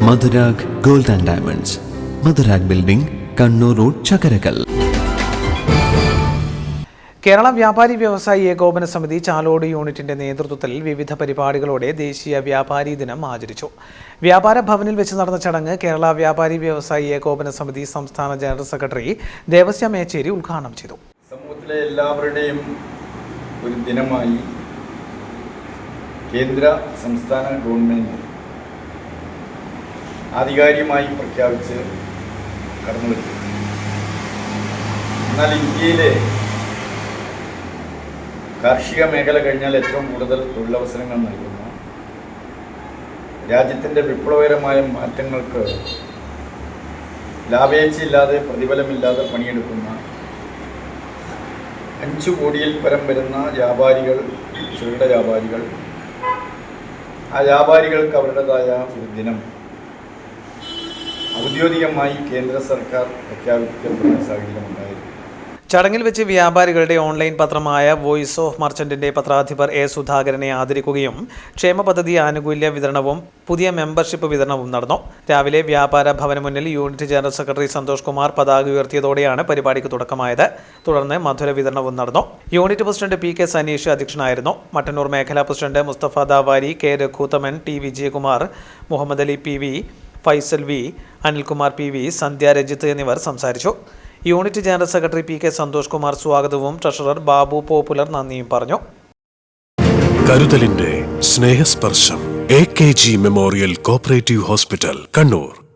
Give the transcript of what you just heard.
Madhurag gold and diamonds, Madhurag building, Kannur road, Chakkarakal. Kerala വ്യാപാരി വ്യവസായി ഏകോപന സമിതി ചാലോട് യൂണിറ്റിന്റെ നേതൃത്വത്തിൽ വിവിധ പരിപാടികളോടെ ദേശീയ വ്യാപാരി ദിനം ആചരിച്ചു. വ്യാപാര ഭവനിൽ വെച്ച് നടന്ന ചടങ്ങ് കേരള വ്യാപാരി വ്യവസായി ഏകോപന സമിതി സംസ്ഥാന ജനറൽ സെക്രട്ടറി ദേവസ്യ മേച്ചേരി ഉദ്ഘാടനം ചെയ്തു. സമൂഹത്തിലെ എല്ലാവരുടെയും ഒരു ദിനമായി കേന്ദ്ര സംസ്ഥാന ഗവൺമെന്റ് ആധികാരികമായി പ്രഖ്യാപിച്ച് കടന്നുവരുന്നു. എന്നാൽ ഇന്ത്യയിലെ കാർഷിക മേഖല കഴിഞ്ഞാൽ ഏറ്റവും കൂടുതൽ തൊഴിലവസരങ്ങൾ നൽകുന്ന, രാജ്യത്തിൻ്റെ വിപ്ലവകരമായ മാറ്റങ്ങൾക്ക് ലാഭേച്ഛയില്ലാതെ പ്രതിഫലമില്ലാതെ പണിയെടുക്കുന്ന 5 കോടിയിൽ പരം വരുന്ന വ്യാപാരികൾ, ചെറുകിട വ്യാപാരികൾ, ആ വ്യാപാരികൾക്ക് അവരുടേതായ ഒരു ദിനം ഔദ്യോഗികമായി കേന്ദ്ര സർക്കാർ പ്രഖ്യാപിക്കപ്പെടുന്ന സാഹചര്യമുണ്ടായിരുന്നു. ചടങ്ങിൽ വെച്ച് വ്യാപാരികളുടെ ഓൺലൈൻ പത്രമായ വോയിസ് ഓഫ് മർച്ചന്റിന്റെ പത്രാധിപർ എ സുധാകരനെ ആദരിക്കുകയും ക്ഷേമ പദ്ധതി ആനുകൂല്യ വിതരണവും പുതിയ മെമ്പർഷിപ്പ് വിതരണവും നടന്നു. രാവിലെ വ്യാപാര ഭവന് മുന്നിൽ unit general secretary Santhosh Kumar പതാക ഉയർത്തിയതോടെയാണ് പരിപാടിക്ക് തുടക്കമായത്. തുടർന്ന് മധുര വിതരണവും നടന്നു. Unit president P K Saneesh അധ്യക്ഷനായിരുന്നു. മട്ടന്നൂർ മേഖലാ president Musthafa Davari, K Raghuthaman, T Vijayakumar, Muhammad Ali P V, Faisal V, Anilkumar P V, Sandhya Rajith എന്നിവർ സംസാരിച്ചു. Unit general secretary P K Santhosh Kumar സ്വാഗതവും ട്രഷറർ ബാബു പോപ്പുലർ നന്ദിയും പറഞ്ഞു. കരുതലിന്റെ സ്നേഹസ്പർശം. AKG memorial cooperative hospital, Kannur.